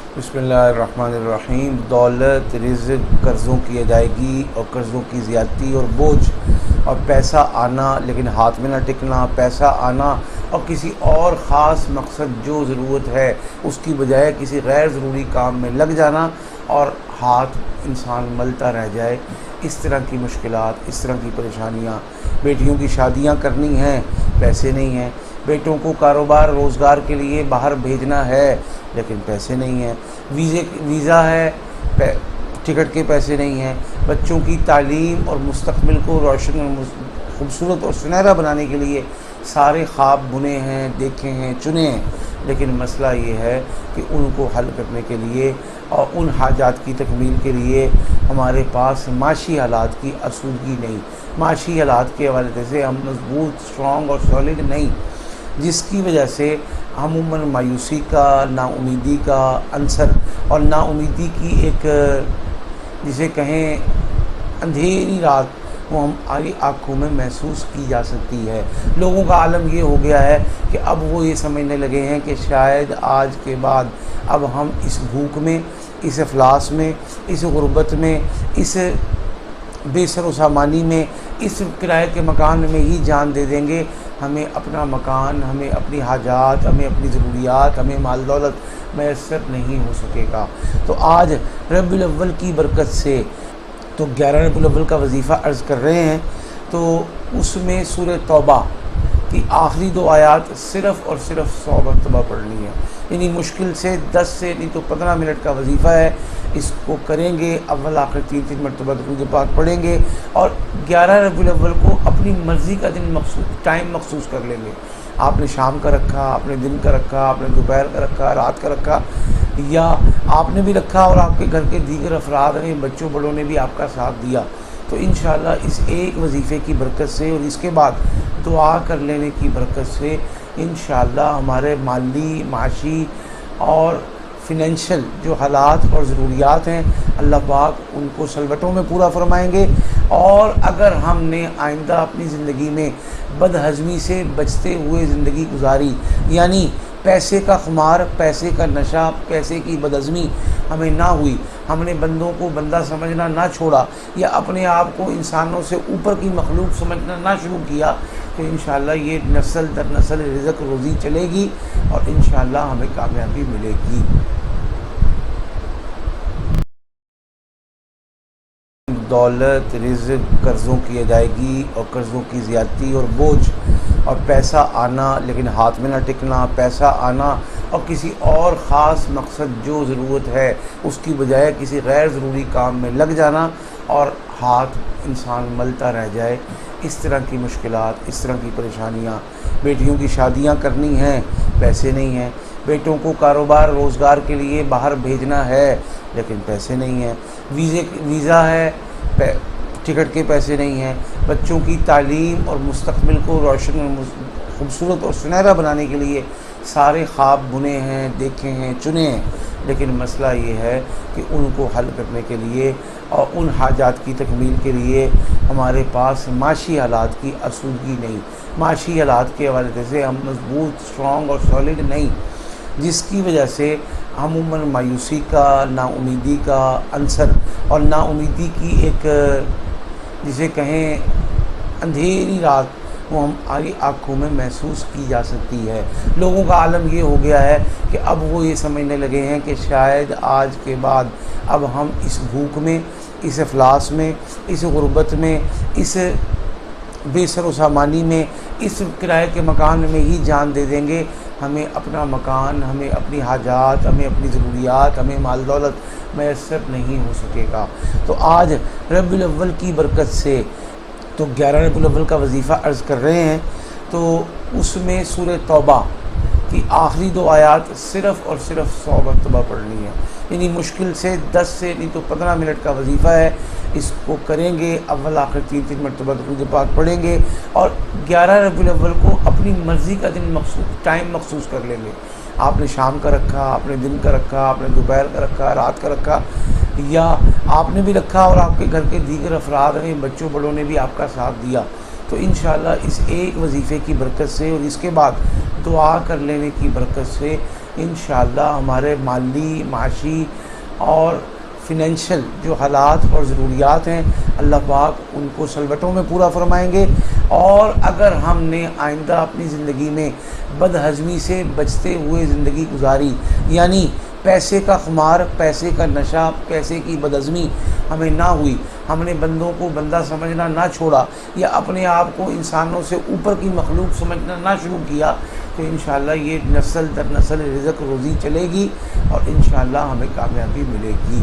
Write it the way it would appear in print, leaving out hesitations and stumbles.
बिस्मिल्लाहिर्रहमानिर्रहीम। दौलत, रिज़्क़, कर्ज़ों की अदायगी और कर्ज़ों की ज़्यादती और बोझ और पैसा आना लेकिन हाथ में ना टिकना, पैसा आना और किसी और ख़ास मकसद जो ज़रूरत है उसकी बजाय किसी गैर ज़रूरी काम में लग जाना और हाथ इंसान मलता रह जाए। इस तरह की मुश्किलात, इस तरह की परेशानियाँ। बेटियों की शादियाँ करनी हैं, पैसे नहीं हैं। बेटों को कारोबार रोज़गार के लिए बाहर भेजना है लेकिन पैसे नहीं हैं। वीज़ा है, टिकट के पैसे नहीं हैं। बच्चों की तालीम और मुस्तक़बिल को रोशन और खूबसूरत और सुनहरा बनाने के लिए सारे ख्वाब बुने हैं, देखे हैं, चुने हैं, लेकिन मसला ये है कि उनको हल करने के लिए और उन हाजात की तकमील के लिए हमारे पास माशी हालात की आसूदगी नहीं। माशी हालात के हवाले से हम मजबूत, स्ट्रॉन्ग और सॉलिड नहीं, जिसकी वजह से अमूमन मायूसी का, नाउमीदी का अंसर और नाउमीदी की एक जिसे कहें अंधेरी रात वो हमारी आँखों में महसूस की जा सकती है। लोगों का आलम ये हो गया है कि अब वो ये समझने लगे हैं कि शायद आज के बाद अब हम इस भूख में, इस अफलास में, इस गुर्बत में, इस बेसर सामानी में, इस किराए के मकान में ही जान दे देंगे। हमें अपना मकान, हमें अपनी हाजात, हमें अपनी ज़रूरियात, हमें माल दौलत मैसर नहीं हो सकेगा। तो आज रबीउल अव्वल की बरकत से तो 11 रबीउल अव्वल का वजीफ़ा अर्ज़ कर रहे हैं, तो उसमें सूरह तौबा की आखिरी 2 आयात सिर्फ़ और सिर्फ 100 मरतबा पढ़नी है। यानी मुश्किल से 10 से नहीं तो 15 मिनट का वजीफ़ा है। इसको करेंगे, अव्वल आखिर 3-3 मरतबा दुरूद पाक पढ़ेंगे और 11 रबीउल अव्वल को अपनी मर्ज़ी का दिन टाइम मखसूस कर लेंगे। आपने शाम का रखा, आपने दिन का रखा, आपने दोपहर का रखा, रात का रखा, या आपने भी रखा और आपके घर के दीगर अफराद ने, बच्चों बड़ों ने भी आपका साथ दिया, तो इंशाअल्लाह इस एक वजीफ़े की बरकत से और इसके बाद दुआ कर लेने की बरकत से इंशाअल्लाह हमारे माली, माशी और फ़िनेंशियल जो हालात और ज़रूरियात हैं अल्लाह पाक उनको सलवटों में पूरा फरमाएंगे। और अगर हमने आइंदा अपनी ज़िंदगी में बदहज़मी से बचते हुए ज़िंदगी गुजारी, यानी पैसे का खुमार, पैसे का नशा, पैसे की बदहज़मी हमें ना हुई, हमने बंदों को बंदा समझना ना छोड़ा या अपने आप को इंसानों से ऊपर की मखलूक समझना ना शुरू किया, तो इंशाअल्लाह ये नस्ल दर नस्ल रिज़्क़ रोज़ी चलेगी और इंशाअल्लाह हमें कामयाबी मिलेगी। दौलत, रिज़्क़, कर्ज़ों की अदायगी और कर्ज़ों की ज़्यादती और बोझ और पैसा आना लेकिन हाथ में ना टिकना, पैसा आना और किसी और ख़ास मकसद जो ज़रूरत है उसकी बजाय किसी गैर ज़रूरी काम में लग जाना और हाथ इंसान मलता रह जाए। इस तरह की मुश्किलात, इस तरह की परेशानियाँ। बेटियों की शादियाँ करनी हैं, पैसे नहीं हैं। बेटों को कारोबार रोज़गार के लिए बाहर भेजना है लेकिन पैसे नहीं हैं। वीज़ा है, टिकट के पैसे नहीं हैं। बच्चों की तालीम और मुस्तक़बिल को रोशन और खूबसूरत और सुनहरा बनाने के लिए सारे ख्वाब बुने हैं, देखे हैं, चुने हैं, लेकिन मसला ये है कि उनको हल करने के लिए और उन हाजात की तकमील के लिए हमारे पास माशी हालात की आसूदगी नहीं। माशी हालात के हवाले से हम मजबूत, स्ट्रॉन्ग और सॉलिड नहीं, जिसकी वजह से अमूमन मायूसी का, नाउमीदी का अंसर और नाउमीदी की एक जिसे कहें अंधेरी रात वो हमारी आँखों में महसूस की जा सकती है। लोगों का आलम ये हो गया है कि अब वो ये समझने लगे हैं कि शायद आज के बाद अब हम इस भूख में, इस अफलास में, इस गुर्बत में, इस बेसर सामानी में, इस किराए के मकान में ही जान दे देंगे। हमें अपना मकान, हमें अपनी हाजात, हमें अपनी ज़रूरियात, हमें माल दौलत मैसर नहीं हो सकेगा। तो आज रबीउल अव्वल की बरकत से तो 11 रबीउल अव्वल का वजीफ़ा अर्ज़ कर रहे हैं, तो उसमें सूरह तौबा की आखिरी 2 आयात सिर्फ़ और सिर्फ 100 मरतबा पढ़नी है। यानी मुश्किल से 10 से नहीं तो 15 मिनट का वजीफ़ा है। इसको करेंगे, अव्वल आखिर 3-3 मरतबा दुरूद पाक पढ़ेंगे और 11 रबीउल अव्वल को अपनी मर्ज़ी का दिन टाइम मखसूस कर लेंगे। आपने शाम का रखा, आपने दिन का रखा, आपने दोपहर का रखा, रात का रखा, या आपने भी रखा और आपके घर के दीगर अफराद ने, बच्चों बड़ों ने भी आपका साथ दिया, तो इंशाअल्लाह इस एक वजीफ़े की बरकत से और इसके बाद दुआ कर लेने की बरकत से انشاءاللہ ہمارے مالی معاشی اور فنینشل جو حالات اور ضروریات ہیں اللہ پاک ان کو سلوٹوں میں پورا فرمائیں گے. اور اگر ہم نے آئندہ اپنی زندگی میں بد ہضمی سے بچتے ہوئے زندگی گزاری، یعنی پیسے کا خمار، پیسے کا نشہ، پیسے کی بد ہضمی ہمیں نہ ہوئی، ہم نے بندوں کو بندہ سمجھنا نہ چھوڑا یا اپنے آپ کو انسانوں سے اوپر کی مخلوق سمجھنا نہ شروع کیا، تو انشاءاللہ یہ نسل در نسل رزق روزی چلے گی اور انشاءاللہ ہمیں کامیابی ملے گی.